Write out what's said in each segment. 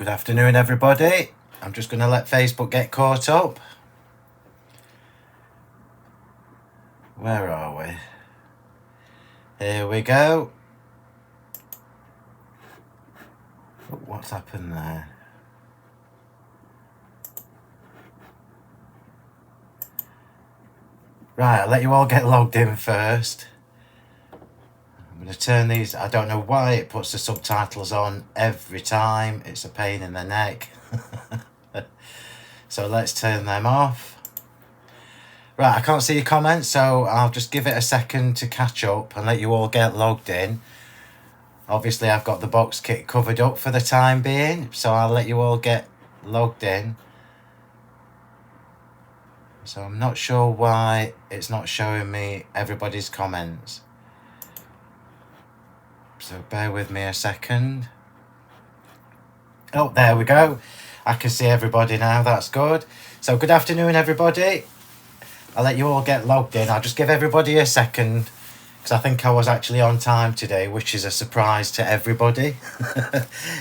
Good afternoon, everybody. I'm just going to let Facebook get caught up. Where are we? Here we go. Oh, what's happened there? Right, I'll let you all get logged in first. I'm going to turn these. I don't know why it puts the subtitles on every time. It's a pain in the neck. So let's turn them off. Right, I can't see your comments, so I'll just give it a second to catch up and let you all get logged in. Obviously, I've got the box kit covered up for the time being, so I'll let you all get logged in. So I'm not sure why it's not showing me everybody's comments. So bear with me a second. Oh, there we go. I can see everybody now. That's good. So good afternoon, everybody. I'll let you all get logged in. I'll just give everybody a second because I think I was actually on time today, which is a surprise to everybody,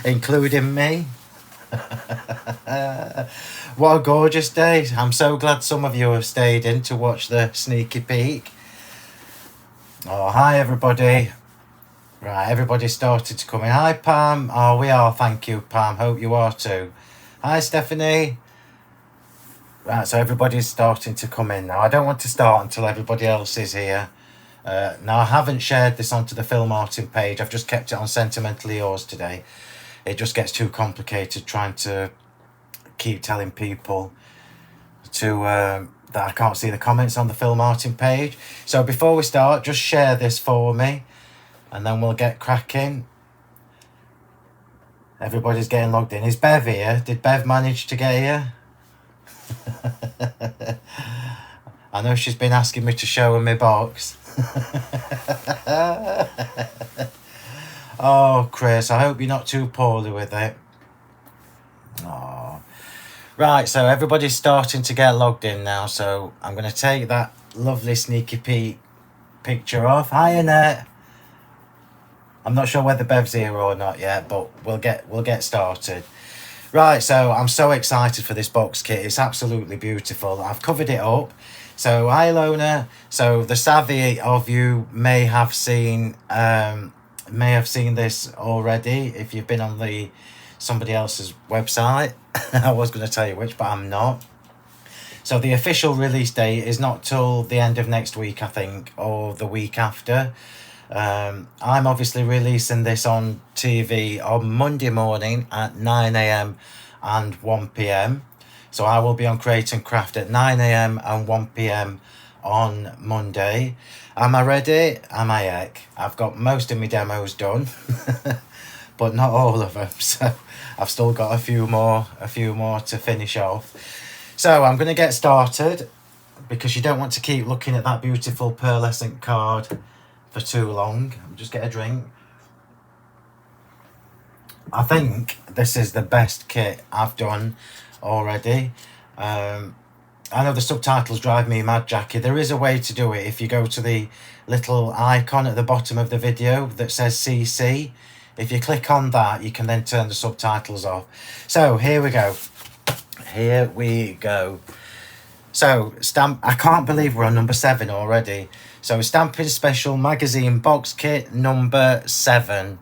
including me. What a gorgeous day. I'm so glad some of you have stayed in to watch the sneaky peek. Oh, hi, everybody. Right, everybody started to come in. Hi, Pam. Oh, we are. Thank you, Pam. Hope you are too. Hi, Stephanie. Right, so everybody's starting to come in now. I don't want to start until everybody else is here. Now, I haven't shared this onto the Phill Martin page. I've just kept it on Sentimentally Yours today. It just gets too complicated trying to keep telling people to that I can't see the comments on the Phill Martin page. So before we start, just share this for me and then we'll get cracking. Everybody's getting logged in. Is Bev here? Did Bev manage to get here? I know she's been asking me to show her my box. Oh, Chris, I hope you're not too poorly with it. Oh. Right, so everybody's starting to get logged in now, so I'm going to take that lovely sneaky peek picture off. Hi, Annette. I'm not sure whether Bev's here or not yet, but we'll get started. Right, so I'm so excited for this box kit. It's absolutely beautiful. I've covered it up. So hi, Lona. So the savvy of you may have seen this already if you've been on somebody else's website. I was going to tell you which, but I'm not. So the official release date is not till the end of next week, I think, or the week after. I'm obviously releasing this on TV on Monday morning at 9 a.m. and 1 p.m. So I will be on Create and Craft at 9 a.m. and 1 p.m. on Monday. Am I ready? Am I heck? I've got most of my demos done, but not all of them. So I've still got a few more to finish off. So I'm going to get started because you don't want to keep looking at that beautiful pearlescent card for too long. I'll just get a drink. I think this is the best kit I've done already. I know the subtitles drive me mad, Jackie. There is a way to do it. If you go to the little icon at the bottom of the video that says CC, if you click on that, you can then turn the subtitles off. So here we go. Here we go. So I can't believe we're on number 7 already. So Stampin' Special Magazine Box Kit number 7.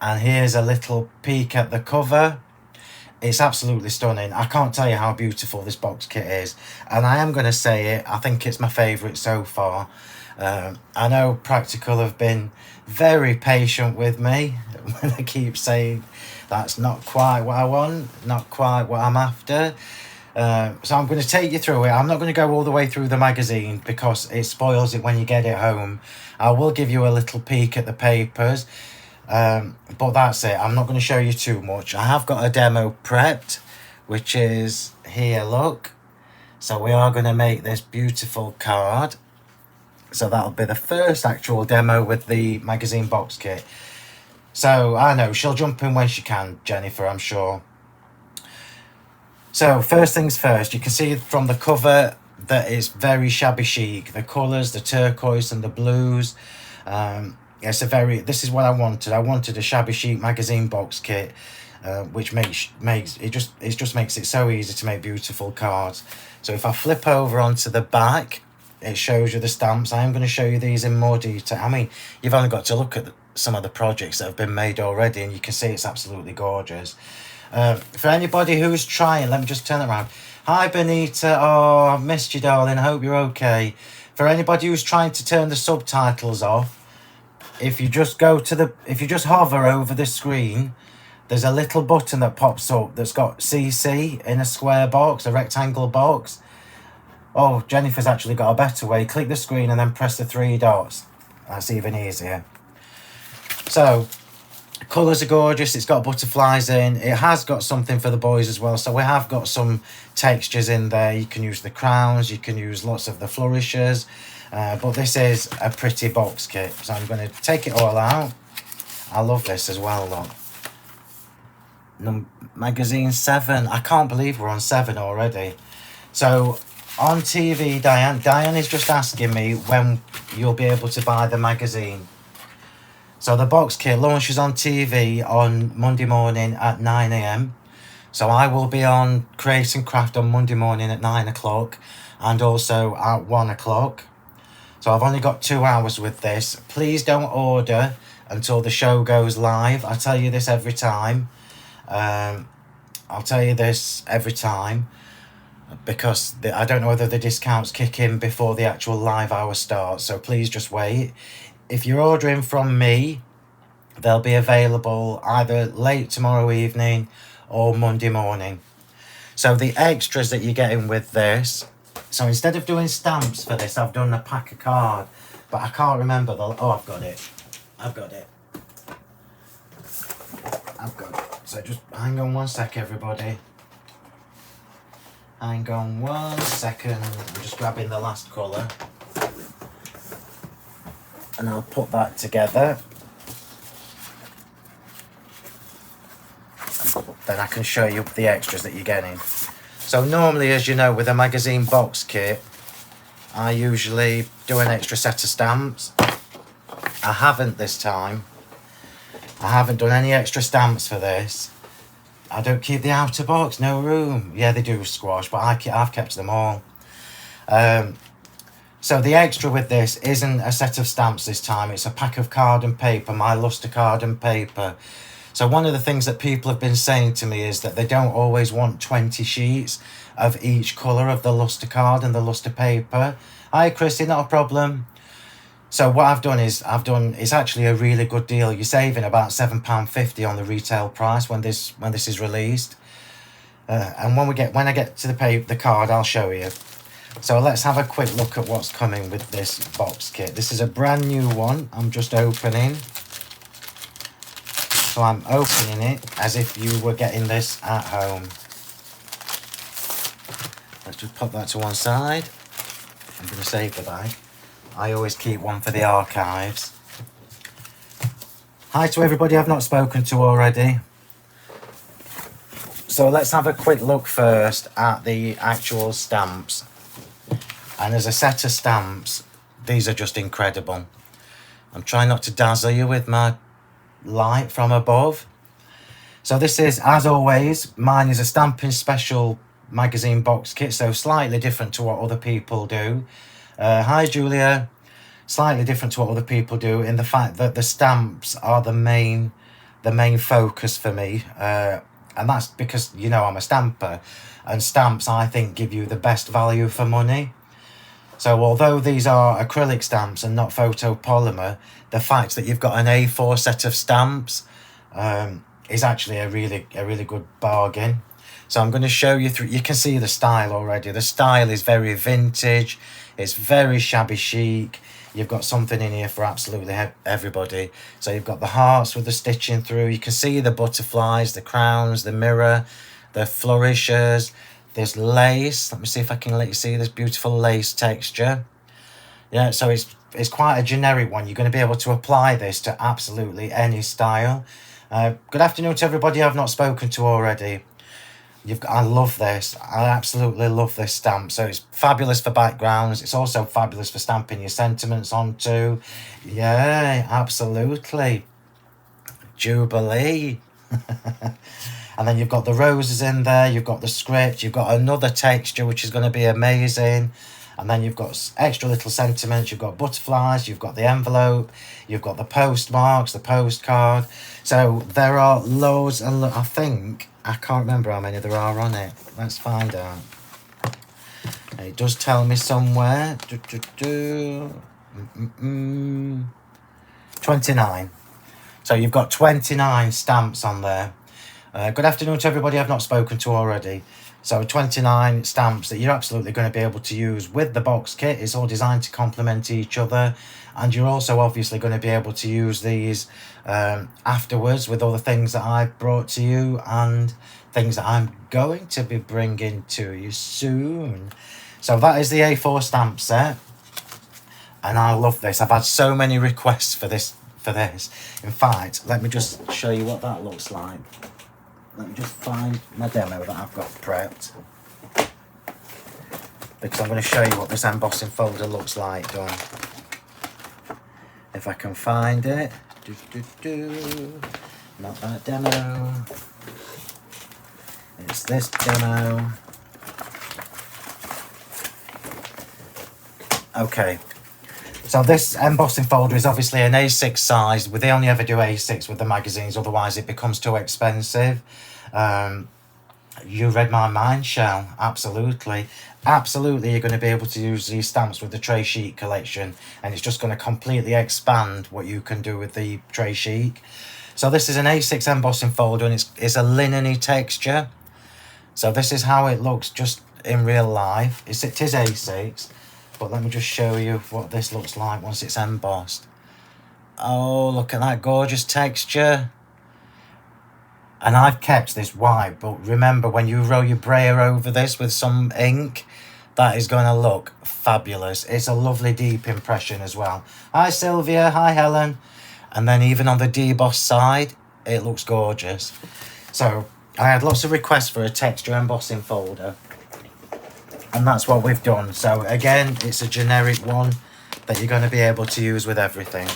And here's a little peek at the cover. It's absolutely stunning. I can't tell you how beautiful this box kit is. And I am going to say it, I think it's my favourite so far. I know Practical have been very patient with me when I keep saying that's not quite what I want, not quite what I'm after. So I'm going to take you through it. I'm not going to go all the way through the magazine because it spoils it when you get it home. I will give you a little peek at the papers, but that's it. I'm not going to show you too much. I have got a demo prepped, which is here, look. So we are going to make this beautiful card. So that'll be the first actual demo with the magazine box kit. So I know she'll jump in when she can, Jennifer, I'm sure. So first things first, you can see from the cover that it's very shabby chic. The colours, the turquoise and the blues. This is what I wanted. I wanted a shabby chic magazine box kit. which makes it just makes it so easy to make beautiful cards. So if I flip over onto the back, it shows you the stamps. I am going to show you these in more detail. I mean, you've only got to look at some of the projects that have been made already, and you can see it's absolutely gorgeous. For anybody who's trying, let me just turn it around. Hi Benita, oh, I've missed you, darling. I hope you're okay. For anybody who's trying to turn the subtitles off, if you just hover over the screen, there's a little button that pops up that's got CC in a square box, a rectangle box. Oh, Jennifer's actually got a better way. Click the screen and then press the 3 dots. That's even easier. So, colours are gorgeous. It's got butterflies in. It has got something for the boys as well. So we have got some textures in there. You can use the crowns. You can use lots of the flourishes. But this is a pretty box kit. So I'm going to take it all out. I love this as well, look. Magazine 7. I can't believe we're on 7 already. So on TV, Diane is just asking me when you'll be able to buy the magazine. So the box kit launches on TV on Monday morning at 9 AM. So I will be on Create and Craft on Monday morning at 9 o'clock and also at 1 o'clock. So I've only got 2 hours with this. Please don't order until the show goes live. I tell you this every time. I'll tell you this every time because I don't know whether the discounts kick in before the actual live hour starts. So please just wait. If you're ordering from me, they'll be available either late tomorrow evening or Monday morning. So the extras that you're getting with this, so instead of doing stamps for this, I've done a pack of card, but I can't remember the, oh, I've got it. So just hang on one sec, everybody. Hang on 1 second. I'm just grabbing the last colour. And I'll put that together. Then I can show you the extras that you're getting. So normally, as you know, with a magazine box kit, I usually do an extra set of stamps. I haven't this time. I haven't done any extra stamps for this. I don't keep the outer box, no room. Yeah, they do squash, but I've kept them all. So the extra with this isn't a set of stamps this time. It's a pack of card and paper, my luster card and paper. So one of the things that people have been saying to me is that they don't always want 20 sheets of each colour of the luster card and the luster paper. Hi Chrissy, not a problem. So what I've done is, it's actually a really good deal. You're saving about £7.50 on the retail price when this is released. And when I get to the card, I'll show you. So let's have a quick look at what's coming with this box kit. This is a brand new one. I'm just opening. So I'm opening it as if you were getting this at home. Let's just pop that to one side. I'm going to save the bag. I always keep one for the archives. Hi to everybody I've not spoken to already. So let's have a quick look first at the actual stamps. And as a set of stamps, these are just incredible. I'm trying not to dazzle you with my light from above. So this is, as always, mine is a Stampin' Special magazine box kit, so slightly different to what other people do. Hi Julia. Slightly different to what other people do in the fact that the stamps are the main focus for me. And that's because, you know, I'm a stamper. And stamps, I think, give you the best value for money. So although these are acrylic stamps and not photopolymer, the fact that you've got an A4 set of stamps is actually a really good bargain. So I'm going to show you through. You can see the style already. The style is very vintage. It's very shabby chic. You've got something in here for absolutely everybody. So you've got the hearts with the stitching through. You can see the butterflies, the crowns, the mirror, the flourishes. There's lace. Let me see if I can let you see this beautiful lace texture. Yeah, so it's quite a generic one. You're going to be able to apply this to absolutely any style. Good afternoon to everybody I've not spoken to already. I love this. I absolutely love this stamp. So it's fabulous for backgrounds. It's also fabulous for stamping your sentiments onto. Yeah, absolutely. Jubilee. And then you've got the roses in there, you've got the script, you've got another texture which is going to be amazing. And then you've got extra little sentiments, you've got butterflies, you've got the envelope, you've got the postmarks, the postcard. So there are loads and I think, I can't remember how many there are on it. Let's find out. It does tell me somewhere. 29. So you've got 29 stamps on there. Good afternoon to everybody I've not spoken to already. So 29 stamps that you're absolutely going to be able to use with the box kit. It's all designed to complement each other. And you're also obviously going to be able to use these afterwards with all the things that I've brought to you and things that I'm going to be bringing to you soon. So that is the A4 stamp set. And I love this. I've had so many requests for this. In fact, let me just show you what that looks like. Let me just find my demo that I've got prepped. Because I'm going to show you what this embossing folder looks like done. If I can find it. Not that demo. It's this demo. Okay. So this embossing folder is obviously an A6 size. They only ever do A6 with the magazines, otherwise it becomes too expensive. You read my mind, Shell. Absolutely. Absolutely, you're going to be able to use these stamps with the Tray Chic collection, and it's just going to completely expand what you can do with the Tray Chic. So this is an A6 embossing folder, and it's a linen-y texture. So this is how it looks just in real life. It is A6. But let me just show you what this looks like once it's embossed. Oh, look at that gorgeous texture. And I've kept this white, but remember when you roll your brayer over this with some ink, that is going to look fabulous. It's a lovely deep impression as well. Hi Sylvia, hi Helen. And then even on the deboss side, it looks gorgeous. So I had lots of requests for a texture embossing folder. And that's what we've done. So again, it's a generic one that you're going to be able to use with everything.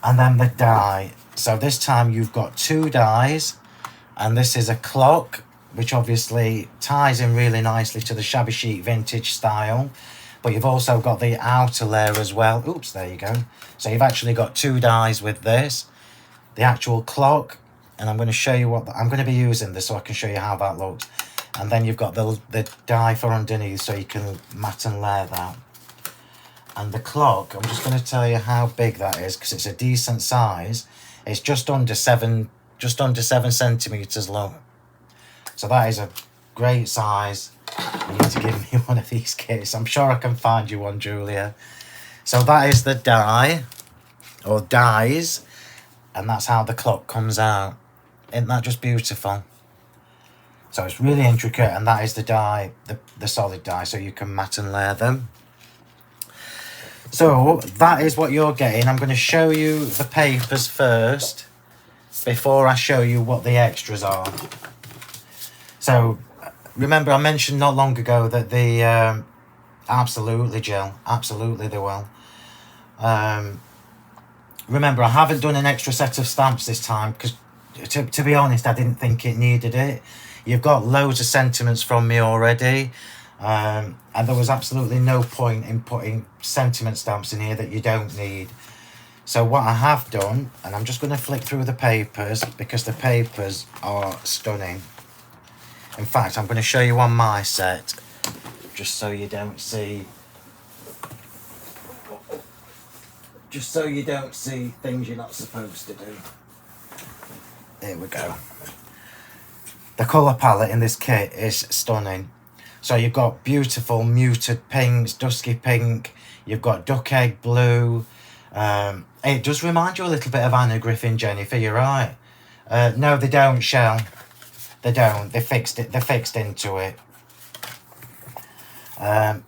And then the die. So this time you've got 2 dies. And this is a clock, which obviously ties in really nicely to the Shabby Chic vintage style. But you've also got the outer layer as well. Oops, there you go. So you've actually got 2 dies with this. The actual clock. And I'm going to show you what... I'm going to be using this so I can show you how that looks. And then you've got the die for underneath, so you can mat and layer that. And the clock, I'm just going to tell you how big that is, because it's a decent size. It's just under 7 centimeters long. So that is a great size. You need to give me one of these kits. I'm sure I can find you one, Julia. So that is the die, or dies, and that's how the clock comes out. Isn't that just beautiful? So it's really intricate, and that is the die, the solid die, so you can mat and layer them. So that is what you're getting. I'm going to show you the papers first before I show you what the extras are. So remember I mentioned not long ago that the absolutely, Jill, absolutely they will. Remember, I haven't done an extra set of stamps this time because to be honest, I didn't think it needed it. You've got loads of sentiments from me already. And there was absolutely no point in putting sentiment stamps in here that you don't need. So what I have done, and I'm just going to flick through the papers because the papers are stunning. In fact, I'm going to show you on my set, just so you don't see... Just so you don't see things you're not supposed to do. Here we go. The colour palette in this kit is stunning. So you've got beautiful muted pinks, dusky pink. You've got duck egg blue. It does remind you a little bit of Anna Griffin, Jennifer. You're right. No, they don't, Shell. They don't. They fixed it. They're fixed into it.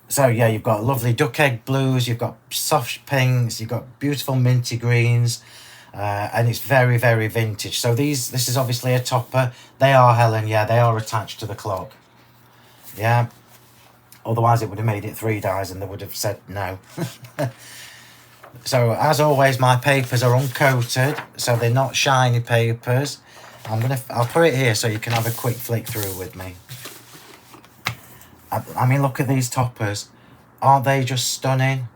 So yeah, you've got lovely duck egg blues. You've got soft pinks. You've got beautiful minty greens. And it's very, very vintage. So this is obviously a topper. They are, Helen, yeah, they are attached to the clock. Yeah. Otherwise it would have made it 3 dies and they would have said no. So as always, my papers are uncoated, so they're not shiny papers. I'll put it here so you can have a quick flick through with me. I mean, look at these toppers. Aren't they just stunning?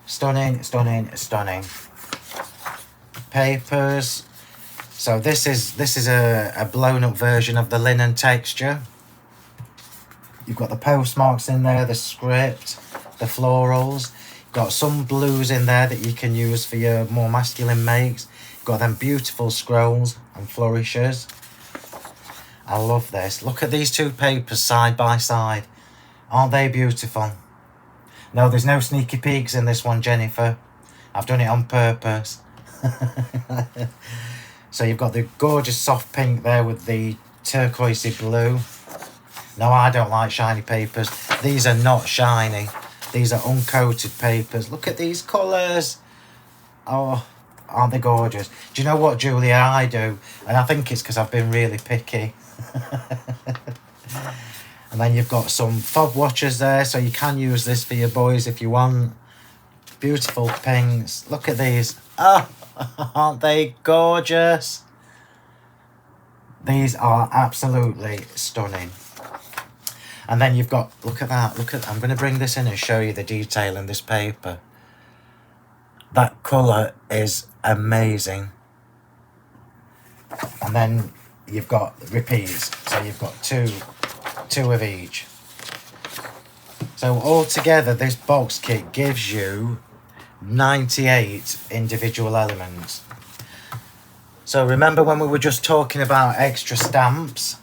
Stunning, stunning, stunning. Papers. So this is a blown up version of the linen texture. You've got the postmarks in there, the script, the florals. You've got some blues in there that you can use for your more masculine makes. You've got them beautiful scrolls and flourishes. I love this. Look at these two papers side by side. Aren't they beautiful? No, there's no sneaky peeks in this one, Jennifer. I've done it on purpose. So you've got the gorgeous soft pink there with the turquoisey blue. No, I don't like shiny papers. These are not shiny. These are uncoated papers. Look at these colours. Oh, aren't they gorgeous? Do you know what, Julia, I do? And I think it's because I've been really picky. And then you've got some fob watchers there, so you can use this for your boys if you want. Beautiful pinks. Look at these. Oh, aren't they gorgeous? These are absolutely stunning. And then you've got, look at that, I'm going to bring this in and show you the detail in this paper. That colour is amazing. And then you've got repeats, so you've got two of each. So altogether, this box kit gives you 98 individual elements. So remember when we were just talking about extra stamps?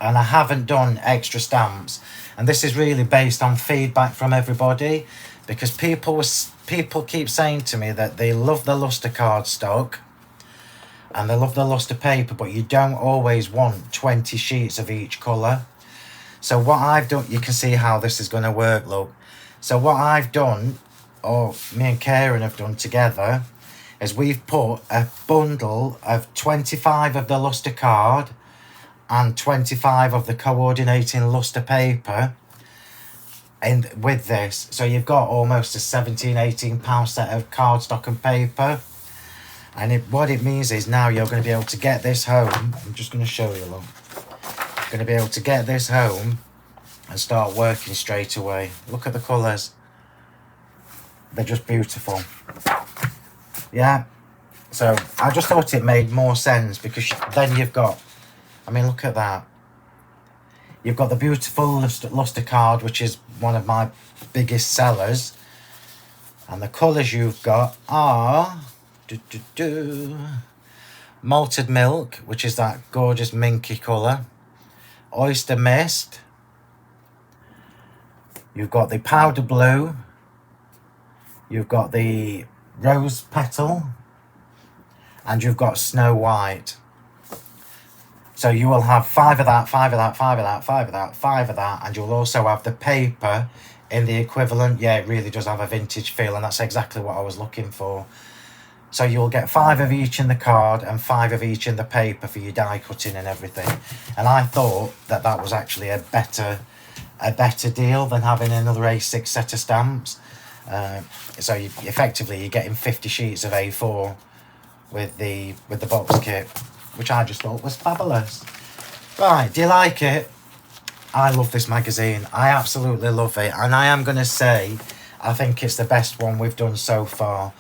And I haven't done extra stamps, and this is really based on feedback from everybody, because people keep saying to me that they love the luster cardstock and they love the luster paper, but you don't always want 20 sheets of each colour. So what I've done, you can see how this is going to work, look. So what I've done, or me and Karen have done together, is we've put a bundle of 25 of the luster card and 25 of the coordinating luster paper in with this. So you've got almost a 17-18 pound set of cardstock and paper. And what it means is now you're going to be able to get this home. I'm just going to show you, look. You're going to be able to get this home and start working straight away. Look at the colours. They're just beautiful. Yeah. So I just thought it made more sense, because then you've got, I mean, look at that. You've got the beautiful luster card, which is one of my biggest sellers. And the colours you've got are Malted Milk, which is that gorgeous minky colour. Oyster Mist. You've got the Powder Blue. You've got the Rose Petal. And you've got Snow White. So you will have 5 of that, 5 of that, 5 of that, 5 of that, 5 of that, and you'll also have the paper in the equivalent. Yeah, it really does have a vintage feel, and that's exactly what I was looking for. So you'll get 5 of each in the card and 5 of each in the paper for your die cutting and everything. And I thought that that was actually a better deal than having another A6 set of stamps. So effectively you're getting 50 sheets of A4 with the box kit, which I just thought was fabulous. Right, do you like it? I love this magazine. I absolutely love it. And I am going to say, I think it's the best one we've done so far.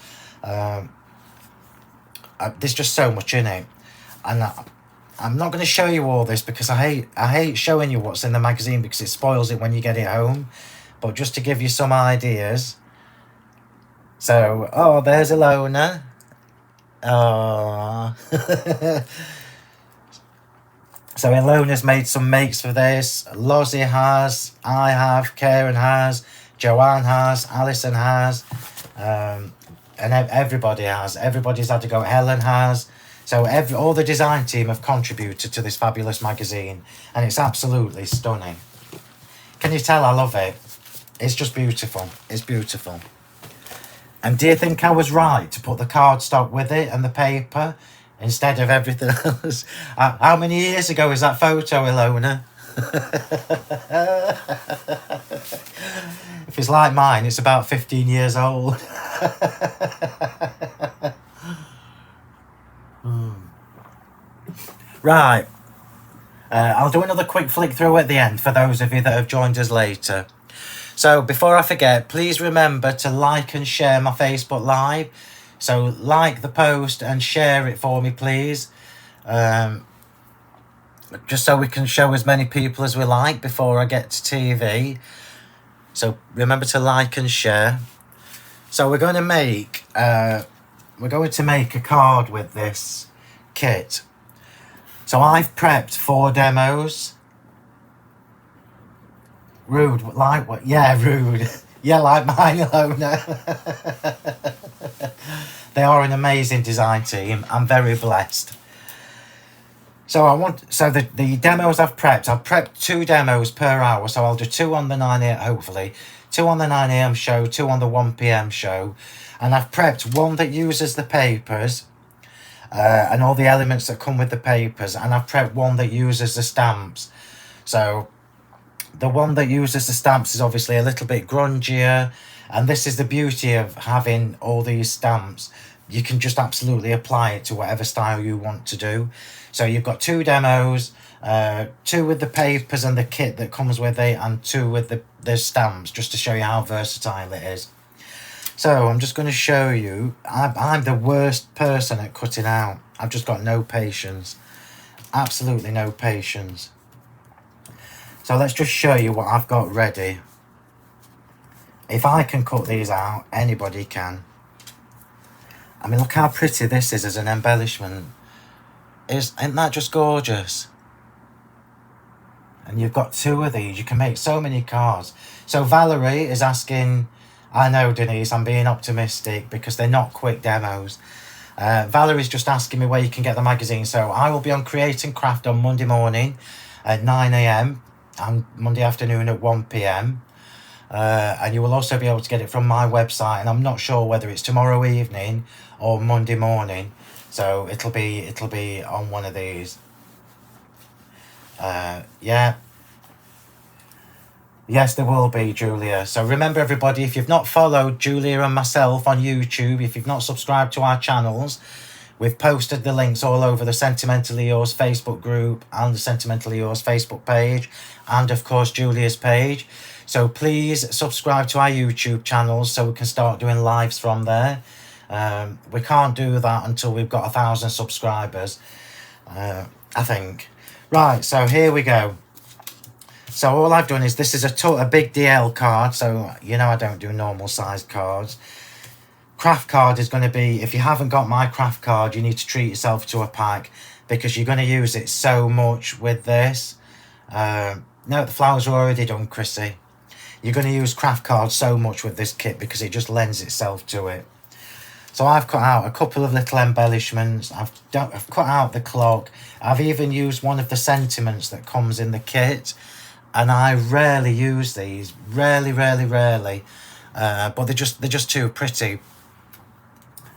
There's just so much in it. And I'm not going to show you all this, because I hate showing you what's in the magazine, because it spoils it when you get it home. But just to give you some ideas. So, oh, there's Ilona. Oh. So Ilona's made some makes for this. Lozzie has, I have, Karen has, Joanne has, Alison has, and everybody has. Everybody's had to go. Helen has. So all the design team have contributed to this fabulous magazine, and it's absolutely stunning. Can you tell I love it? It's just beautiful. It's beautiful. And do you think I was right to put the cardstock with it and the paper instead of everything else? How many years ago is that photo, Ilona? If it's like mine, it's about 15 years old. Right. I'll do another quick flick through at the end for those of you that have joined us later. So before I forget, please remember to like and share my Facebook Live. So like the post and share it for me, please. Just so we can show as many people as we like before I get to TV. So remember to like and share. So we're going to make a card with this kit. So I've prepped 4 demos. Rude, like what? Yeah, rude. Yeah, like mine, Lona. They are an amazing design team. I'm very blessed. So the demos I've prepped 2 demos per hour. So I'll do 2 on the 9 a.m. hopefully, 2 on the 9 a.m. show, 2 on the 1 p.m. show, and I've prepped 1 that uses the papers. And all the elements that come with the papers, and I've prepped 1 that uses the stamps. So the 1 that uses the stamps is obviously a little bit grungier, and this is the beauty of having all these stamps. You can just absolutely apply it to whatever style you want to do. So you've got 2 demos, 2 with the papers and the kit that comes with it, and 2 with the stamps, just to show you how versatile it is. So I'm just going to show you. I'm the worst person at cutting out. I've just got no patience. Absolutely no patience. So let's just show you what I've got ready. If I can cut these out, anybody can. I mean, look how pretty this is as an embellishment. Isn't that just gorgeous? And you've got 2 of these. You can make so many cards. So Valerie is asking... I know, Denise, I'm being optimistic because they're not quick demos. Valerie's just asking me where you can get the magazine. So I will be on Create and Craft on Monday morning at 9 a.m. and Monday afternoon at 1 p.m. And you will also be able to get it from my website. And I'm not sure whether it's tomorrow evening or Monday morning. So it'll be on one of these. Yeah. Yes, there will be, Julia. So remember, everybody, if you've not followed Julia and myself on YouTube, if you've not subscribed to our channels, we've posted the links all over the Sentimentally Yours Facebook group and the Sentimentally Yours Facebook page, and of course Julia's page. So please subscribe to our YouTube channels so we can start doing lives from there. We can't do that until we've got 1,000 subscribers, I think. Right, so here we go. So all I've done is, this is a big DL card, so you know I don't do normal sized cards. Craft card is going to be, if you haven't got my craft card, you need to treat yourself to a pack, because you're going to use it so much with this. No, the flowers are already done, Chrissy. You're going to use craft cards so much with this kit because it just lends itself to it. So I've cut out a couple of little embellishments. I've cut out the clock. I've even used one of the sentiments that comes in the kit. And I rarely use these, rarely, but they're just too pretty.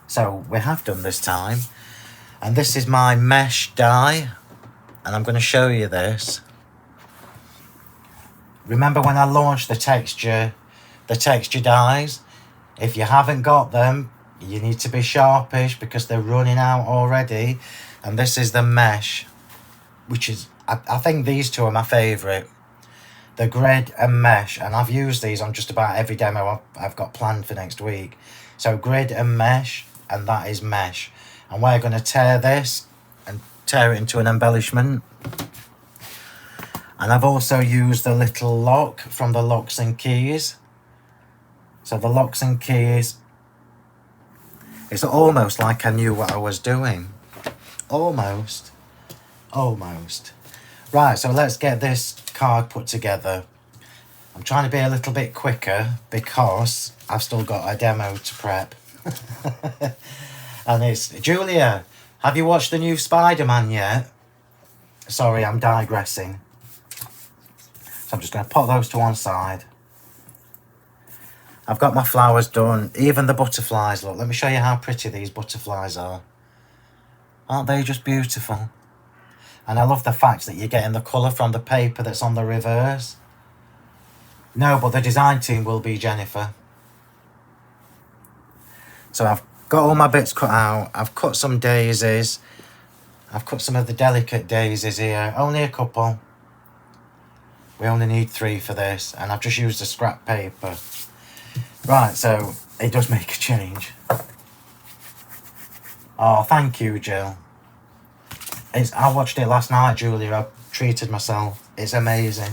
So we have done this time, and this is my mesh die, and I'm going to show you this. Remember when I launched the texture dies? If you haven't got them, you need to be sharpish because they're running out already. And this is the mesh, which is, I think these 2 are my favourite. The grid and mesh, and I've used these on just about every demo I've got planned for next week. So grid and mesh, and that is mesh. And we're going to tear this and tear it into an embellishment. And I've also used the little lock from the locks and keys. So the locks and keys, it's almost like I knew what I was doing. Almost. Right, so let's get this card put together. I'm trying to be a little bit quicker because I've still got a demo to prep. And it's, Julia, have you watched the new Spider-Man yet? Sorry, I'm digressing. So I'm just going to put those to one side. I've got my flowers done, even the butterflies. Look, let me show you how pretty these butterflies are. Aren't they just beautiful? And I love the fact that you're getting the colour from the paper that's on the reverse. No, but the design team will be Jennifer. So I've got all my bits cut out. I've cut some daisies. I've cut some of the delicate daisies here. Only a couple. We only need 3 for this. And I've just used the scrap paper. Right, so it does make a change. Oh, thank you, Jill. I watched it last night, Julia. I treated myself. It's amazing.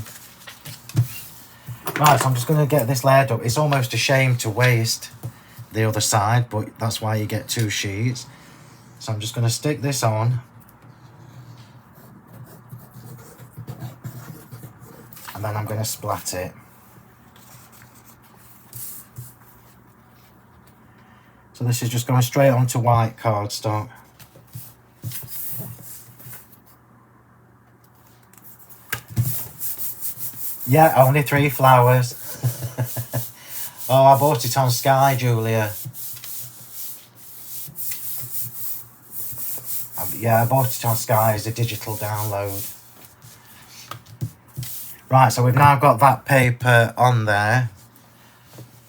Right, so I'm just going to get this layered up. It's almost a shame to waste the other side, but that's why you get 2 sheets. So I'm just going to stick this on. And then I'm going to splat it. So this is just going straight onto white cardstock. Yeah, only 3 flowers. Oh, I bought it on Sky, Julia. Yeah, I bought it on Sky as a digital download. Right, so we've now got that paper on there.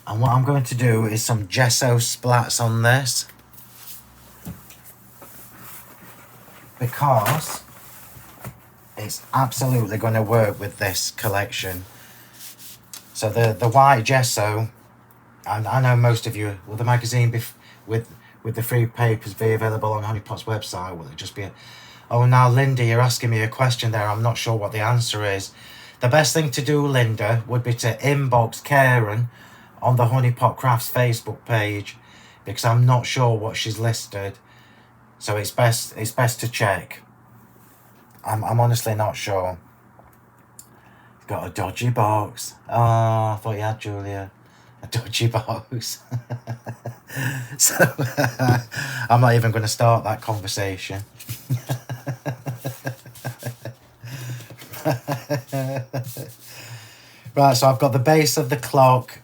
And what I'm going to do is some Gesso Splats on this. Because it's absolutely going to work with this collection. So the white gesso, and I know most of you, will the magazine with the free papers be available on Honeypot's website? Will it just be oh, now Linda, you're asking me a question there. I'm not sure what the answer is. The best thing to do, Linda, would be to inbox Karen on the Honeypot Crafts Facebook page, because I'm not sure what she's listed. So it's best to check. I'm honestly not sure. Got a dodgy box. Oh, I thought you had, Julia. A dodgy box. So I'm not even going to start that conversation. Right, so I've got the base of the clock.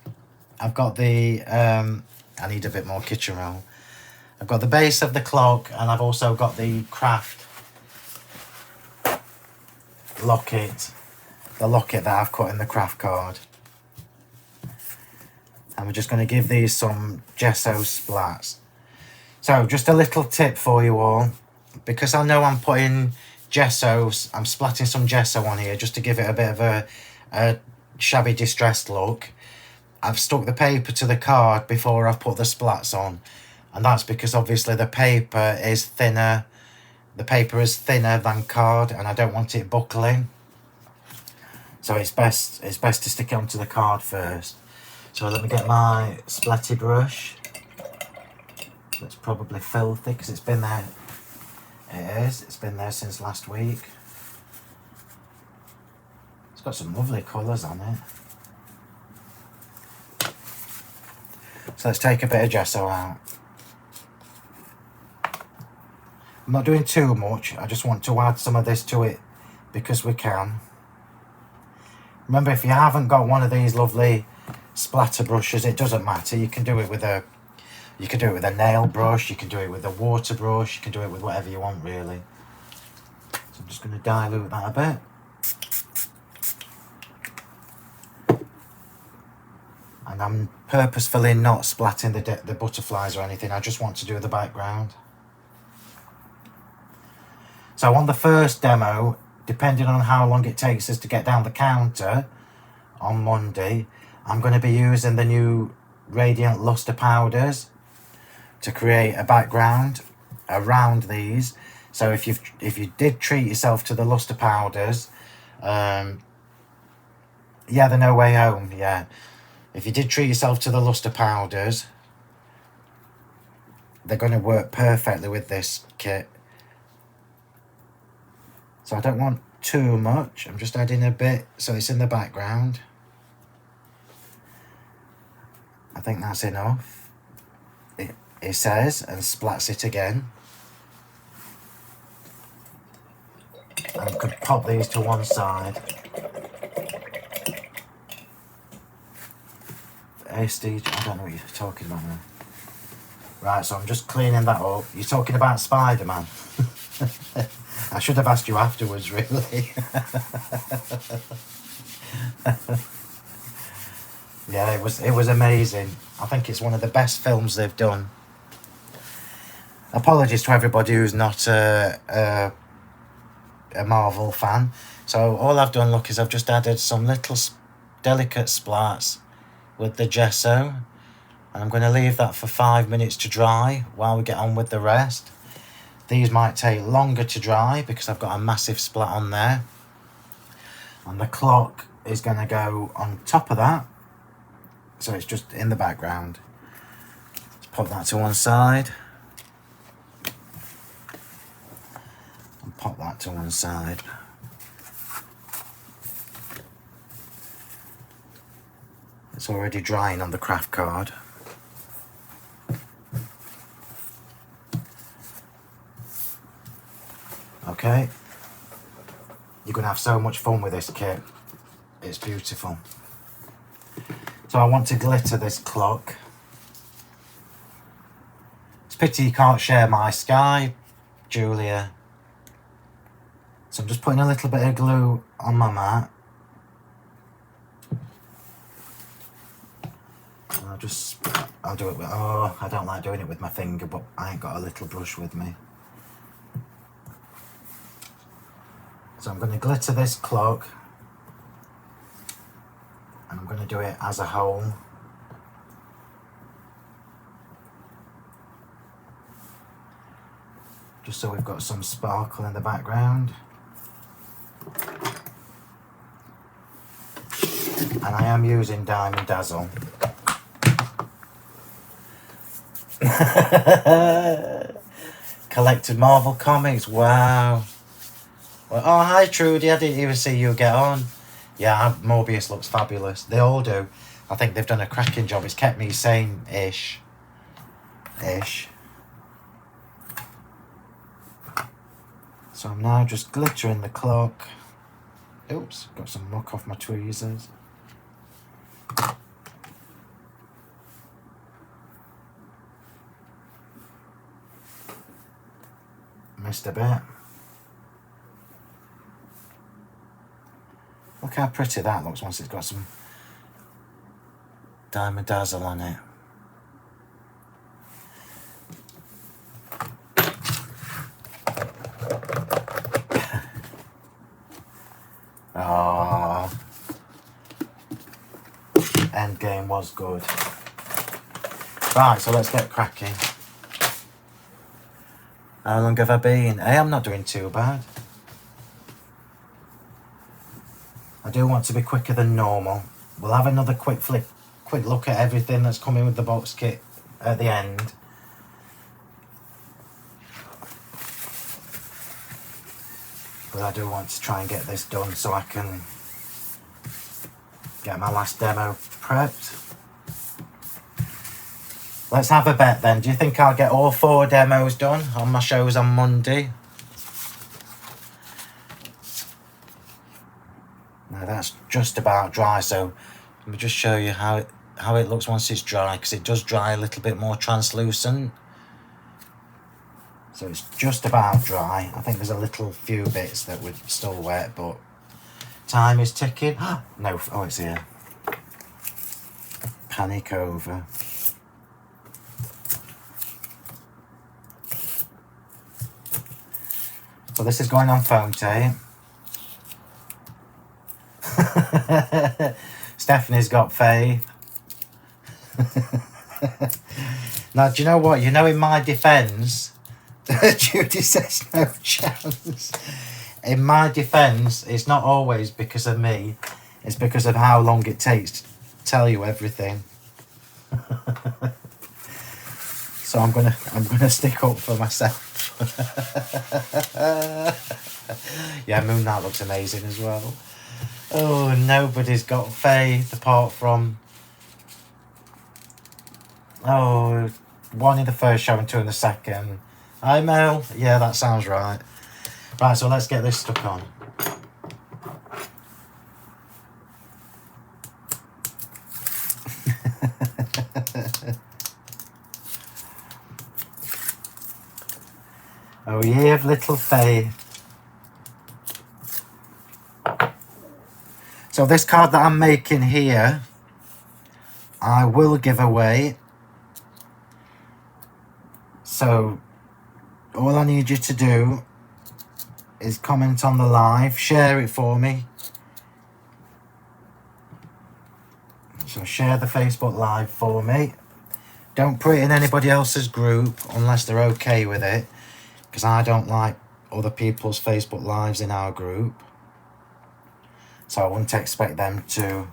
I've got the I need a bit more kitchen roll. I've got the base of the clock, and I've also got the craft locket. The locket that I've cut in the craft card. And we're just going to give these some Gesso Splats. So just a little tip for you all. Because I know I'm putting gessos, I'm splatting some gesso on here just to give it a bit of a shabby distressed look. I've stuck the paper to the card before I've put the splats on. And that's because obviously the paper is thinner. The paper is thinner than card, and I don't want it buckling. So it's best to stick it onto the card first. So let me get my splatty brush. That's probably filthy because it's been there. It is. It's been there since last week. It's got some lovely colours on it. So let's take a bit of gesso out. I'm not doing too much. I just want to add some of this to it because we can. Remember, if you haven't got one of these lovely splatter brushes, it doesn't matter. You can do it with a nail brush, you can do it with a water brush, you can do it with whatever you want really. So I'm just going to dilute that a bit. And I'm purposefully not splatting the butterflies or anything. I just want to do the background. So on the first demo, depending on how long it takes us to get down the counter on Monday, I'm going to be using the new Radiant Luster powders to create a background around these. So if you did treat yourself to the luster powders, yeah, the No Way Home, yeah. If you did treat yourself to the luster powders, they're going to work perfectly with this kit. So I don't want too much. I'm just adding a bit so it's in the background. I think that's enough. It says, and splats it again. I could pop these to one side. Hasty, I don't know what you're talking about now. Right, so I'm just cleaning that up. You're talking about Spider-Man. I should have asked you afterwards, really. Yeah, it was amazing. I think it's one of the best films they've done. Apologies to everybody who's not a Marvel fan. So all I've done, look, is I've just added some little delicate splats with the gesso, and I'm going to leave that for 5 minutes to dry while we get on with the rest. These might take longer to dry because I've got a massive splat on there, and the clock is going to go on top of that, so it's just in the background. Let's put that to one side and pop that to one side. It's already drying on the craft card. Okay, you're going to have so much fun with this kit. It's beautiful. So I want to glitter this clock. It's a pity you can't share my sky, Julia. So I'm just putting a little bit of glue on my mat. I'll do it with, oh, I don't like doing it with my finger, but I ain't got a little brush with me. So I'm going to glitter this clock, and I'm going to do it as a whole. Just so we've got some sparkle in the background. And I am using Diamond Dazzle. Collected Marvel comics, wow. Well, oh, hi Trudy, I didn't even see you get on. Yeah, Mobius looks fabulous. They all do. I think they've done a cracking job. It's kept me sane-ish. So I'm now just glittering the clock. Oops, got some muck off my tweezers. Missed a bit. Look how pretty that looks once it's got some Diamond Dazzle on it. Oh, Endgame was good. Right, so let's get cracking. How long have I been? Hey, I'm not doing too bad. I do want to be quicker than normal. We'll have another quick look at everything that's coming with the box kit at the end. But I do want to try and get this done so I can get my last demo prepped. Let's have a bet then. Do you think I'll get all 4 demos done on my shows on Monday? Now that's just about dry, so let me just show you how it looks once it's dry, because it does dry a little bit more translucent. So it's just about dry. I think there's a few bits that were still wet, but time is ticking. No, oh, it's here. Panic over. So this is going on foam tape. Stephanie's got faith. Now, do you know what? You know, in my defence, Judy says no chance. In my defence, it's not always because of me. It's because of how long it takes to tell you everything. So I'm gonna stick up for myself. Yeah, Moon Knight looks amazing as well. Oh, nobody's got faith apart from... Oh, 1 in the first show and 2 in the second. Hi, Mel. Yeah, that sounds right. Right, so let's get this stuck on. Oh, ye of little faith. So this card that I'm making here, I will give away. So all I need you to do is comment on the live, share it for me. So share the Facebook Live for me. Don't put it in anybody else's group unless they're okay with it, because I don't like other people's Facebook Lives in our group. So I wouldn't expect them to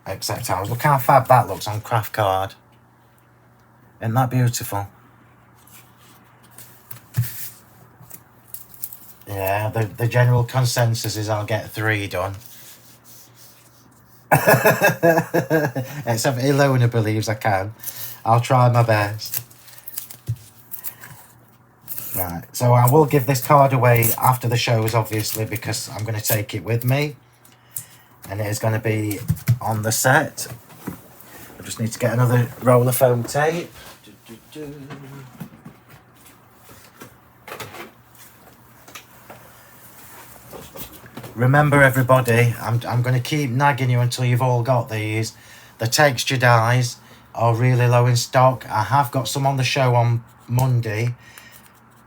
accept ours. Look how fab that looks on craft card. Isn't that beautiful? Yeah, the general consensus is I'll get 3 done. Except Ilona believes I can. I'll try my best. Right, so I will give this card away after the shows, obviously, because I'm going to take it with me. And it is going to be on the set. I just need to get another roll of foam tape. Remember, everybody, I'm going to keep nagging you until you've all got these. The texture dies are really low in stock. I have got some on the show on Monday,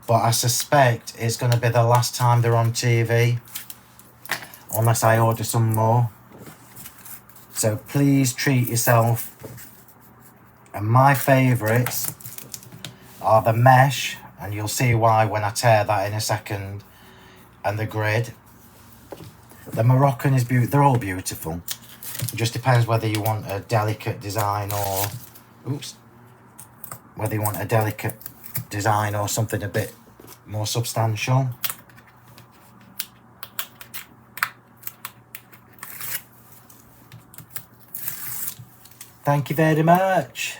but I suspect it's going to be the last time they're on TV, unless I order some more. So please treat yourself. And my favourites are the mesh, and you'll see why when I tear that in a second, and the grid. The Moroccan is beautiful. They're all beautiful. It just depends whether you want a delicate design or... Oops. Whether you want a delicate design or something a bit more substantial. Thank you very much.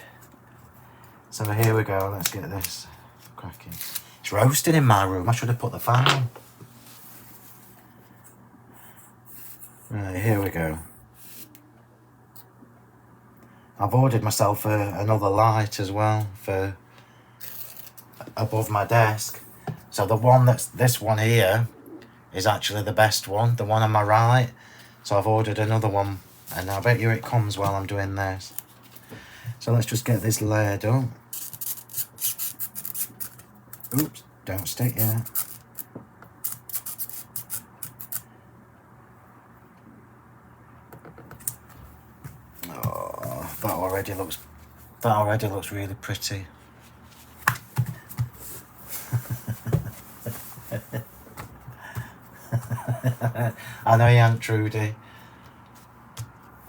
So here we go. Let's get this cracking. It's roasting in my room. I should have put the fan on. Right, here we go. I've ordered myself another light as well for above my desk. So the one that's this one here is actually the best one, the one on my right. So I've ordered another one, and I bet you it comes while I'm doing this. So let's just get this layered up. Oops, don't stick yet. Oh, that already looks really pretty. I know you ain't Trudy.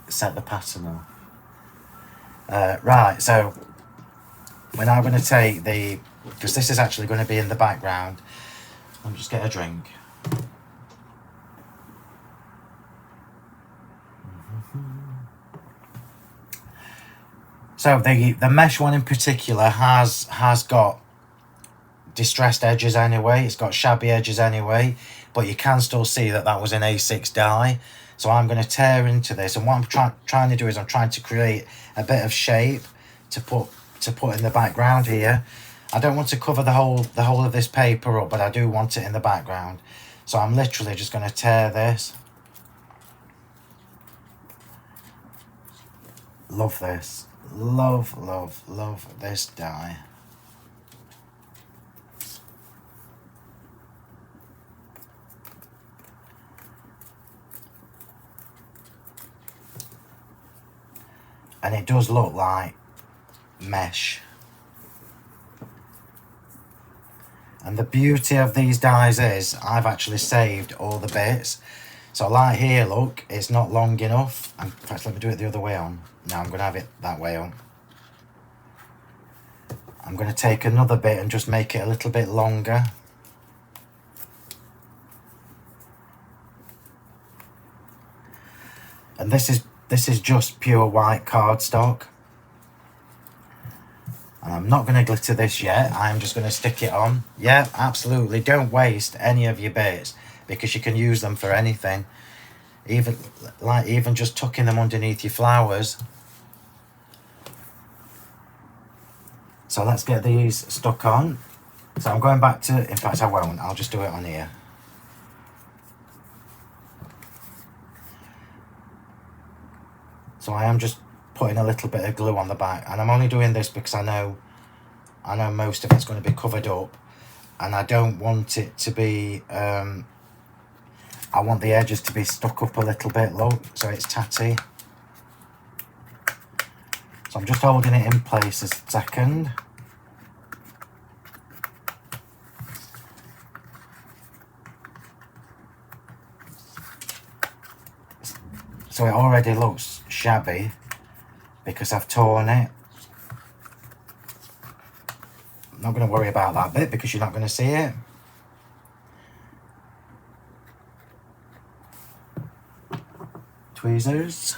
Set the pattern off. Right, so we're now going to take the, because this is actually going to be in the background. Let me just get a drink. So the mesh one in particular has got distressed edges anyway. It's got shabby edges anyway, but you can still see that was an A6 die. So I'm going to tear into this, and what I'm trying to do is I'm trying to create a bit of shape to put in the background here. I don't want to cover the whole of this paper up, but I do want it in the background. So I'm literally just going to tear this. Love this. Love, love, love this die. And it does look like mesh. And the beauty of these dies is I've actually saved all the bits. So like here, look, it's not long enough. In fact, let me do it the other way on. No, I'm going to have it that way on. I'm going to take another bit and just make it a little bit longer. And this is just pure white cardstock. And I'm not going to glitter this yet. I'm just going to stick it on. Yeah, absolutely. Don't waste any of your bits, because you can use them for anything. Even just tucking them underneath your flowers. So let's get these stuck on. So I'm going back to, in fact I won't, I'll just do it on here. So I am just putting a little bit of glue on the back, and I'm only doing this because I know most of it's going to be covered up. and I don't want it to be, I want the edges to be stuck up a little bit, look, so it's tatty. So I'm just holding it in place a second. So it already looks shabby because I've torn it. I'm not going to worry about that bit because you're not going to see it. Tweezers.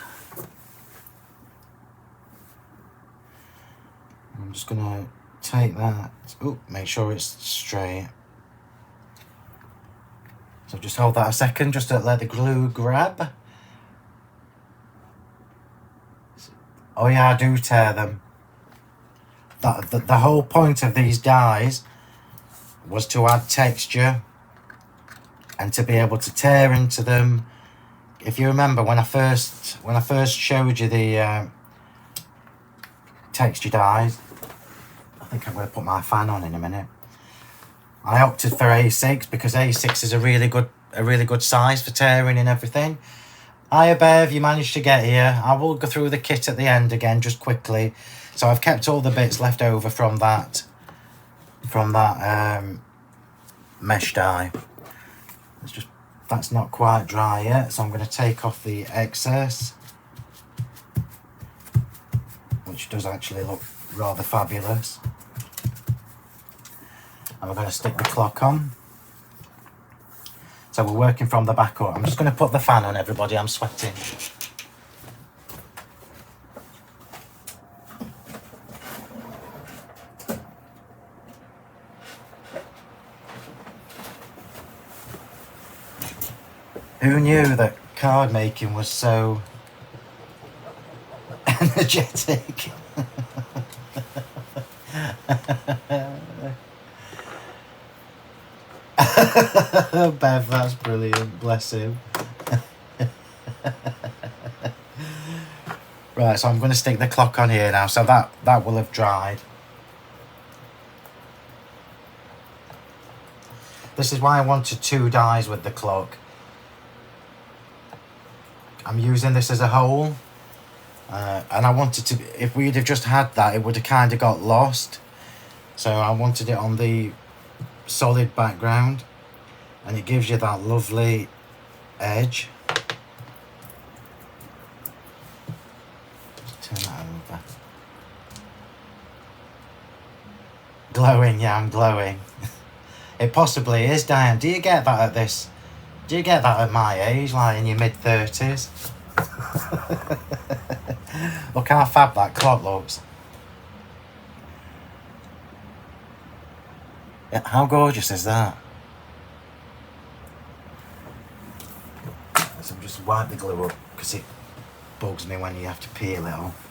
I'm just going to take that. Oh, make sure it's straight. So just hold that a second just to let the glue grab. Oh yeah, I do tear them. The whole point of these dies was to add texture and to be able to tear into them. If you remember when I first showed you the texture dies, I think I'm going to put my fan on in a minute. I opted for A6 because A6 is a really good size for tearing and everything. Hiya Bev, you managed to get here. I will go through the kit at the end again just quickly. So I've kept all the bits left over from that mesh die. That's not quite dry yet, so I'm going to take off the excess, which does actually look rather fabulous. And we're going to stick the clock on. So we're working from the back up. I'm just going to put the fan on, everybody. I'm sweating. Who knew that card making was so energetic? Bev, that's brilliant, bless him. Right, so I'm going to stick the clock on here now, so that will have dried. This is why I wanted 2 dies with the clock. I'm using this as a whole, and I wanted to, if we'd have just had that, it would have kind of got lost. So I wanted it on the solid background, and it gives you that lovely edge. Just turn that over. Glowing, yeah, I'm glowing. It possibly is, Diane. Do you get that at this? Do you get that at my age, like in your mid-30s? Look how fab that clock looks. Yeah, how gorgeous is that? So just wipe the glue up because it bugs me when you have to peel it off.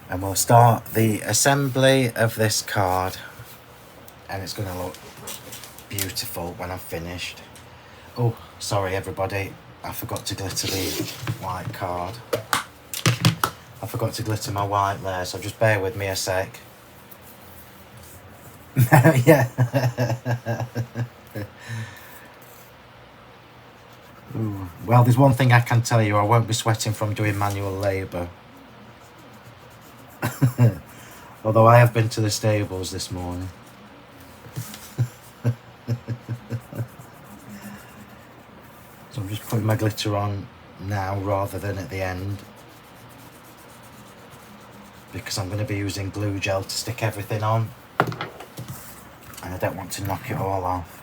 And we'll start the assembly of this card, and it's going to look beautiful when I've finished. Oh, sorry everybody, I forgot to glitter the white card. I forgot to glitter my white there, so just bear with me a sec. Yeah. Ooh. Well, there's one thing I can tell you, I won't be sweating from doing manual labour. Although I have been to the stables this morning. So I'm just putting my glitter on now rather than at the end, because I'm going to be using glue gel to stick everything on, and I don't want to knock it all off.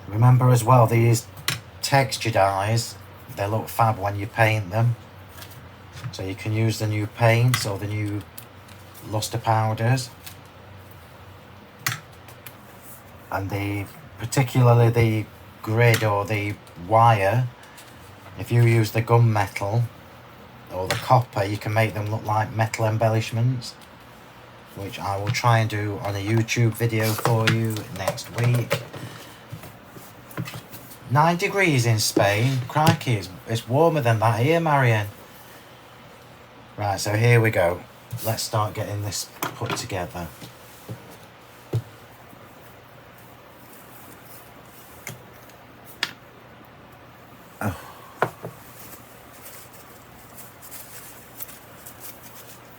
Remember as well, these texture dies, they look fab when you paint them. So you can use the new paints or the new luster powders. And particularly the grid or the wire, if you use the gunmetal or the copper, you can make them look like metal embellishments. which I will try and do on a YouTube video for you next week. 9 degrees in Spain. Crikey, it's warmer than that here, Marion. Right, so here we go. Let's start getting this put together. Oh.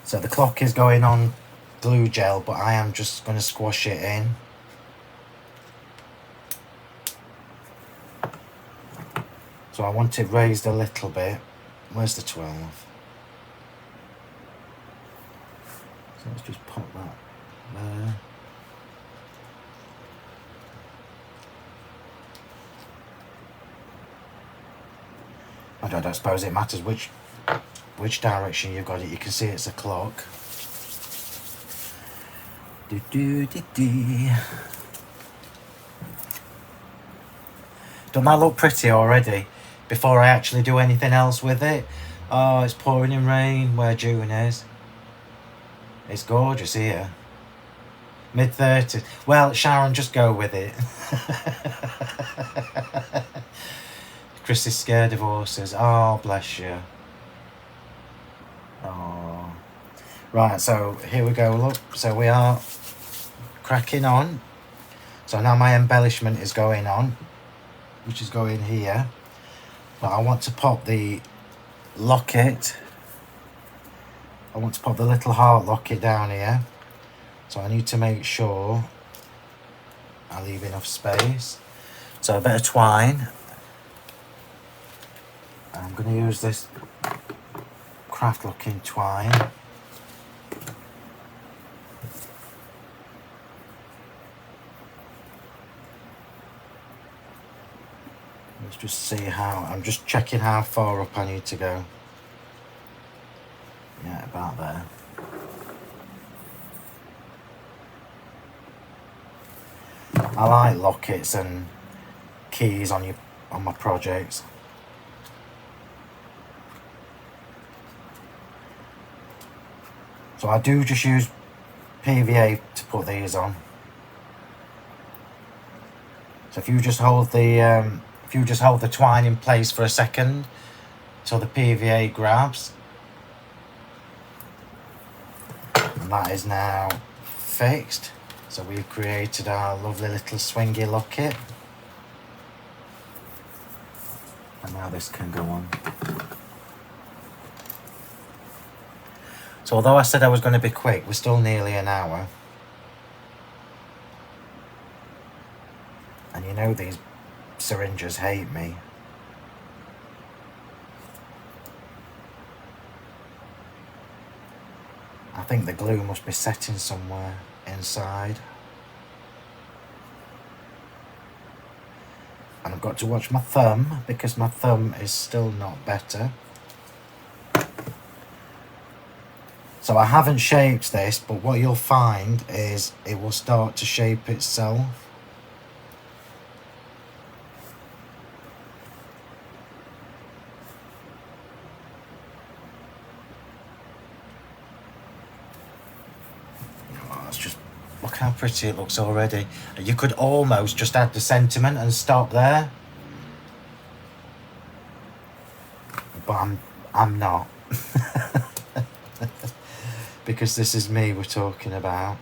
So the clock is going on glue gel, but I am just going to squash it in. So I want it raised a little bit. Where's the 12? So let's just pop that there. I don't suppose it matters which direction you've got it. You can see it's a clock. Don't that look pretty already? Before I actually do anything else with it. Oh, it's pouring in rain where June is. It's gorgeous here. Mid-30s. Well, Sharon, just go with it. Chris is scared of horses. Oh, bless you. Oh. Right, so here we go, look. So we are cracking on. So now my embellishment is going on, which is going here. But I want to pop the locket. I want to pop the little heart locket down here. So I need to make sure I leave enough space. So a bit of twine. I'm going to use this craft looking twine. Let's just see how, I'm just checking how far up I need to go. Yeah, about there. I like lockets and keys on my projects. So I do just use PVA to put these on. So if you just hold the twine in place for a second till the PVA grabs, and that is now fixed. So we've created our lovely little swingy locket, and now this can go on. So although I said I was going to be quick, we're still nearly an hour. And you know these syringes hate me. I think the glue must be setting somewhere inside. And I've got to watch my thumb because my thumb is still not better. So I haven't shaped this, but what you'll find is it will start to shape itself. Let's just look how pretty it looks already. You could almost just add the sentiment and stop there. But I'm not. Because this is me we're talking about.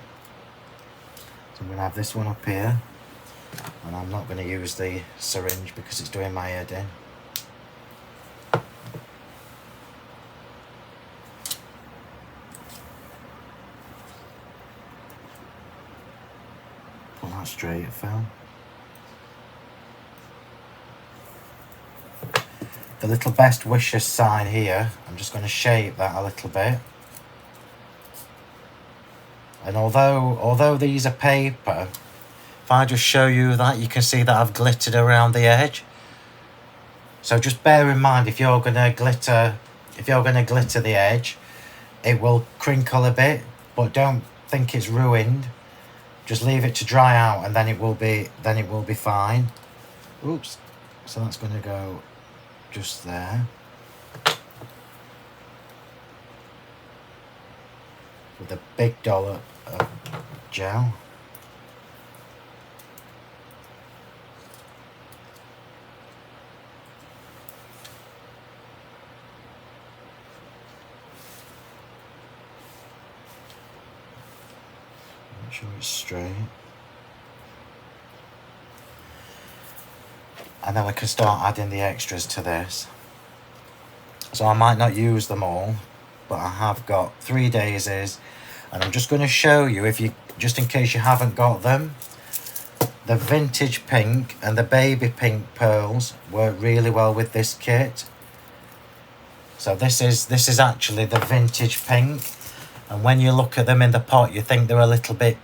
So I'm going to have this one up here, and I'm not going to use the syringe because it's doing my head in. Pull that straight, Phil. The little best wishes sign here, I'm just going to shape that a little bit. And although these are paper, if I just show you that, you can see that I've glittered around the edge. So just bear in mind, if you're gonna glitter the edge, it will crinkle a bit, but don't think it's ruined. Just leave it to dry out, and then it will be fine. Oops. So that's gonna go just there. with a big dollop of gel. Make sure it's straight. And then we can start adding the extras to this. So I might not use them all, but I have got 3 daisies, and I'm just going to show you, if you, just in case you haven't got them, the vintage pink and the baby pink pearls work really well with this kit. So this is actually the vintage pink, and when you look at them in the pot you think they're a little bit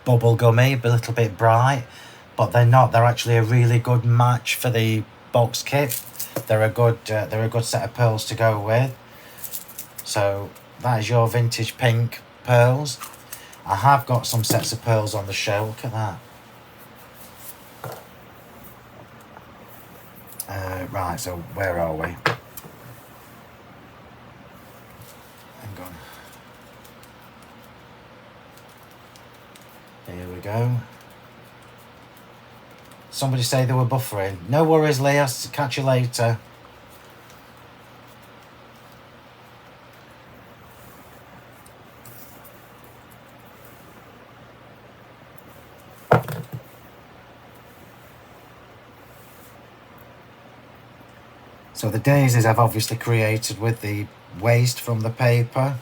bubblegummy, a little bit bright, but they're not. They're actually a really good match for the box kit. They're a good set of pearls to go with. So that is your vintage pink pearls. I have got some sets of pearls on the show. Look at that. Right, so where are we? Hang on. Here we go. Somebody say they were buffering. No worries, Lee. I'll catch you later. So the daisies I've obviously created with the waste from the paper.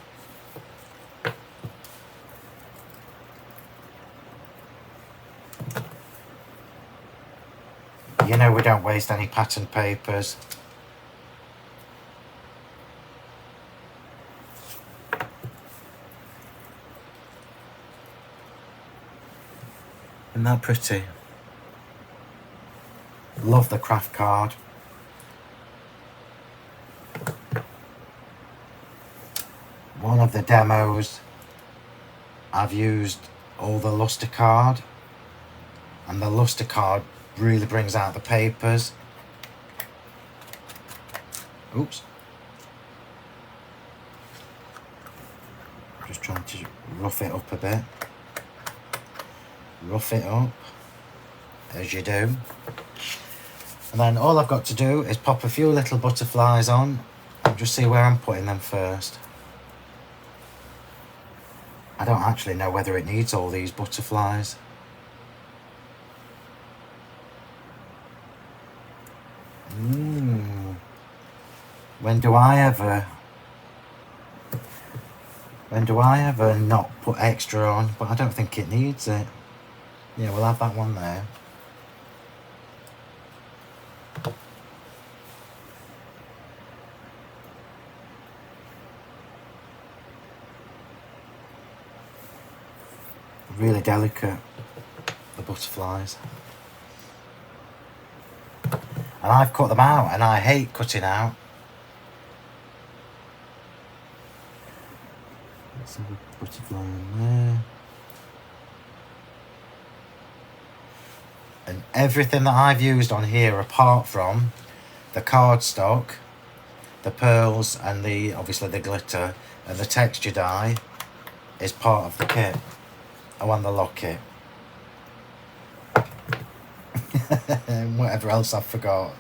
You know we don't waste any pattern papers. Isn't that pretty? Love the craft card. One of the demos I've used all the luster card, and the luster card really brings out the papers. Oops. Just trying to rough it up a bit. Rough it up, as you do. And then all I've got to do is pop a few little butterflies on and just see where I'm putting them first. I don't actually know whether it needs all these butterflies. When do I ever not put extra on? But I don't think it needs it. Yeah, we'll have that one there. Really delicate, the butterflies. And I've cut them out, and I hate cutting out. Let's have a butterfly in there. And everything that I've used on here, apart from the cardstock, the pearls, and the obviously the glitter and the texture dye, is part of the kit. Oh, and the locket. And whatever else I forgot.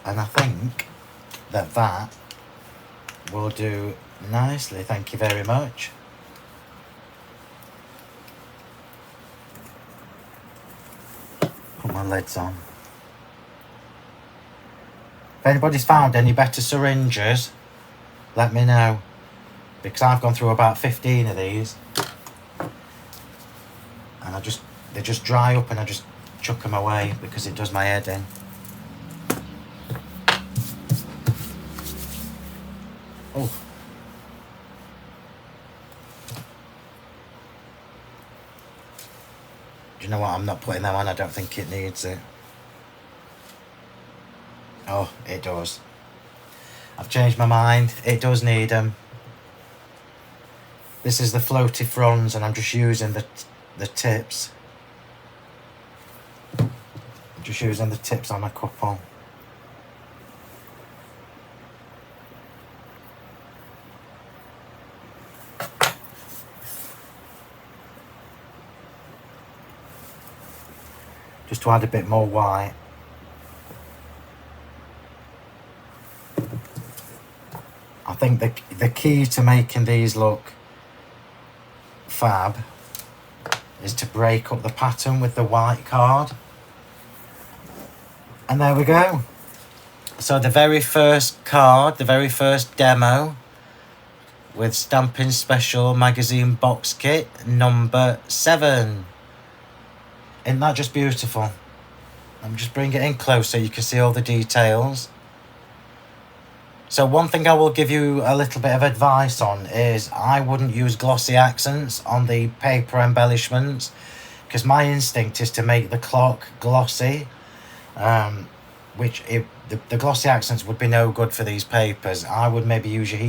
And I think that will do nicely. Thank you very much. Put my lids on. If anybody's found any better syringes, let me know, because I've gone through about 15 of these, and they just dry up and I just chuck them away because it does my head in. Oh. Do you know what? I'm not putting them on. I don't think it needs it. Oh, it does. I've changed my mind. It does need them. This is the floaty fronds, and I'm just using the tips. Just using the tips on a couple. Just to add a bit more white. I think the key to making these look fab is to break up the pattern with the white card. And there we go. So the very first card, the very first demo with Stamping Special magazine box kit number 7. Isn't that just beautiful? Let me just bring it in close so you can see all the details. So one thing I will give you a little bit of advice on is I wouldn't use glossy accents on the paper embellishments, because my instinct is to make the clock glossy, the glossy accents would be no good for these papers. I would maybe use your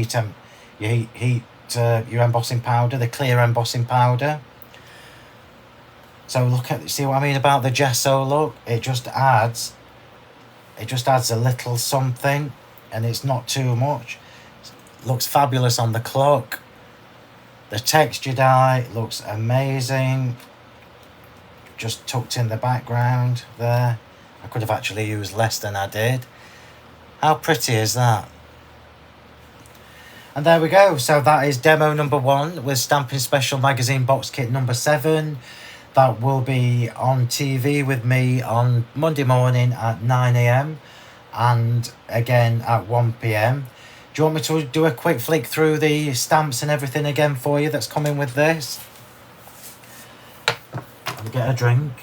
your embossing powder, the clear embossing powder. So see what I mean about the gesso look? It just adds a little something, and it's not too much. Looks fabulous on the clock. The texture dye looks amazing. Just tucked in the background there. I could have actually used less than I did. How pretty is that? And there we go. So that is demo number 1 with Stamping Special magazine box kit number 7. That will be on TV with me on Monday morning at 9 AM and again at 1 PM. Do you want me to do a quick flick through the stamps and everything again for you that's coming with this? Let me get a drink.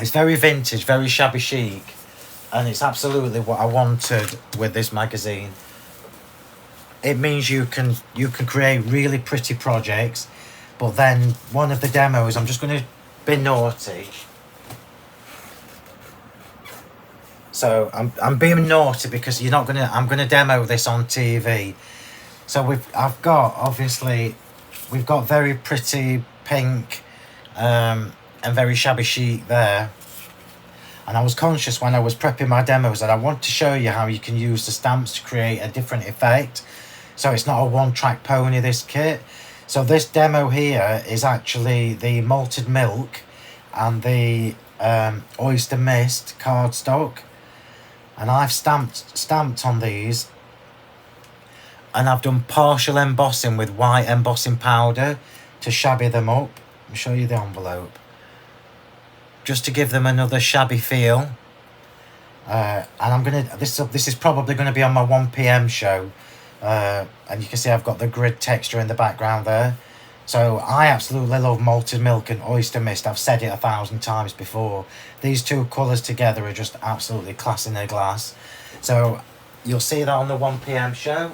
It's very vintage, very shabby chic, and it's absolutely what I wanted with this magazine. It means you can create really pretty projects, but then one of the demos, I'm just going to be naughty. So I'm being naughty because I'm gonna demo this on TV. So we've got very pretty pink and very shabby chic there. And I was conscious when I was prepping my demos that I want to show you how you can use the stamps to create a different effect. So it's not a one-track pony, this kit. So this demo here is actually the malted milk and the oyster mist cardstock. And I've stamped on these. And I've done partial embossing with white embossing powder to shabby them up. Let me show you the envelope. Just to give them another shabby feel. And I'm gonna, this is probably gonna be on my 1 PM show. And you can see I've got the grid texture in the background there. So I absolutely love malted milk and oyster mist. I've said it 1,000 times before. These two colours together are just absolutely class in a glass. So you'll see that on the 1 PM show.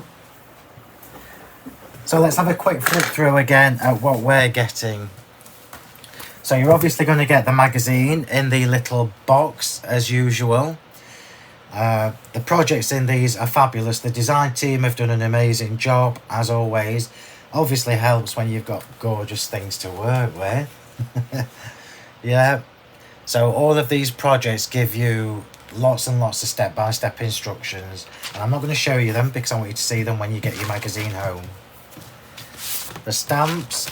So let's have a quick flip through again at what we're getting. So you're obviously going to get the magazine in the little box as usual. The projects in these are fabulous. The design team have done an amazing job, as always. Obviously helps when you've got gorgeous things to work with. Yeah. So all of these projects give you lots and lots of step-by-step instructions. And I'm not going to show you them because I want you to see them when you get your magazine home. The stamps,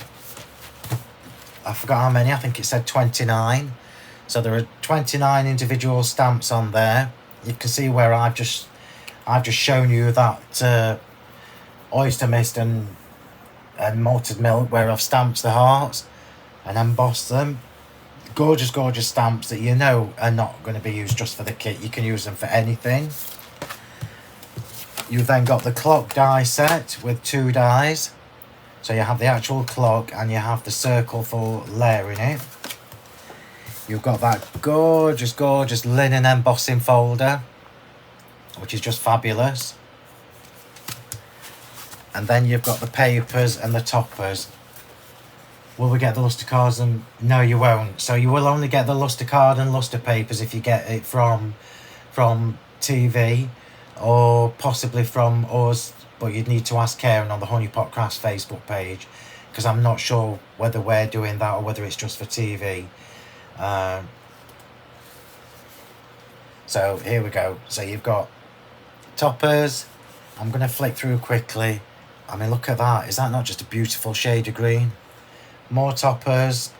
I forgot how many, I think it said 29. So there are 29 individual stamps on there. You can see where I've just shown you that oyster mist and malted milk where I've stamped the hearts and embossed them. Gorgeous, gorgeous stamps that you know are not going to be used just for the kit. You can use them for anything. You've then got the clock die set with 2 dies. So you have the actual clock and you have the circle for layering it. You've got that gorgeous, gorgeous linen embossing folder, which is just fabulous. And then you've got the papers and the toppers. Will we get the luster cards? And no, you won't. So you will only get the luster card and luster papers if you get it from TV or possibly from us. But you'd need to ask Karen on the Honeypot Crafts Facebook page. because I'm not sure whether we're doing that or whether it's just for TV. So here we go. So you've got toppers. I'm going to flick through quickly. I mean, look at that. Is that not just a beautiful shade of green? More toppers.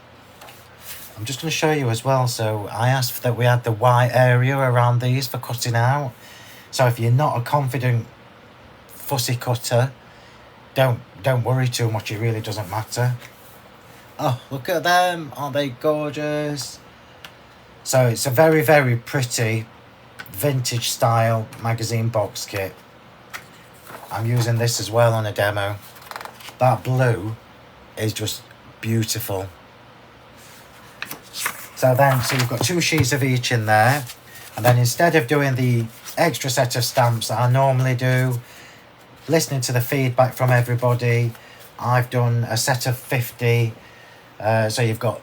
I'm just going to show you as well. So I asked that we had the white area around these for cutting out. So if you're not a confident fussy cutter, don't worry too much. It really doesn't matter. Oh, look at them. Aren't they gorgeous? So it's a very, very pretty vintage style magazine box kit. I'm using this as well on a demo. That blue is just beautiful. So you've got 2 sheets of each in there, and then instead of doing the extra set of stamps that I normally do, listening to the feedback from everybody, I've done a set of 50. So you've got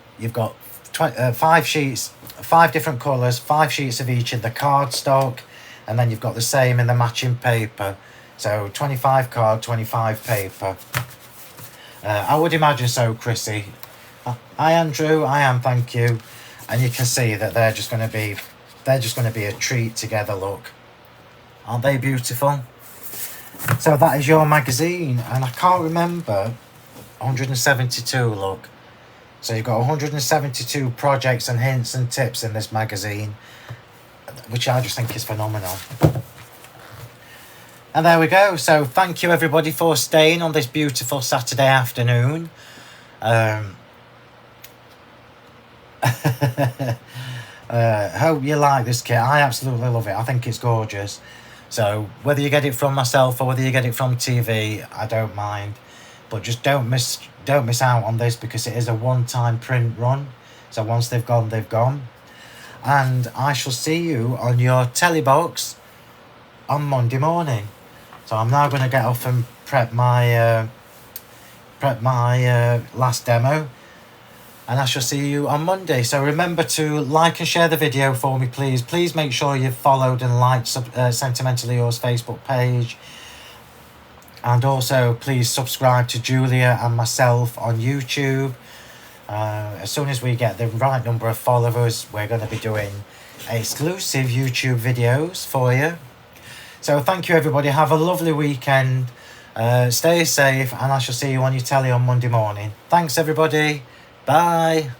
5 sheets, 5 different colours, 5 sheets of each in the cardstock, and then you've got the same in the matching paper. So 25 card, 25 paper. I would imagine so, Chrissy. Hi Andrew, I am, thank you. And you can see that they're just going to be a treat together. Look, aren't they beautiful? So that is your magazine, and I can't remember. 172. Look, so you've got 172 projects and hints and tips in this magazine, which I just think is phenomenal. And there we go. So thank you everybody for staying on this beautiful Saturday afternoon. Hope you like this kit. I absolutely love it. I think it's gorgeous. So whether you get it from myself or whether you get it from TV, I don't mind. But just don't miss out on this, because it is a one-time print run. So once they've gone, they've gone. And I shall see you on your telly box on Monday morning. So I'm now going to get off and prep my last demo. And I shall see you on Monday. So remember to like and share the video for me, please. Please make sure you've followed and liked Sentimentally Yours Facebook page. And also, please subscribe to Julia and myself on YouTube. As soon as we get the right number of followers, we're going to be doing exclusive YouTube videos for you. So thank you, everybody. Have a lovely weekend. Stay safe, and I shall see you on your telly on Monday morning. Thanks, everybody. Bye.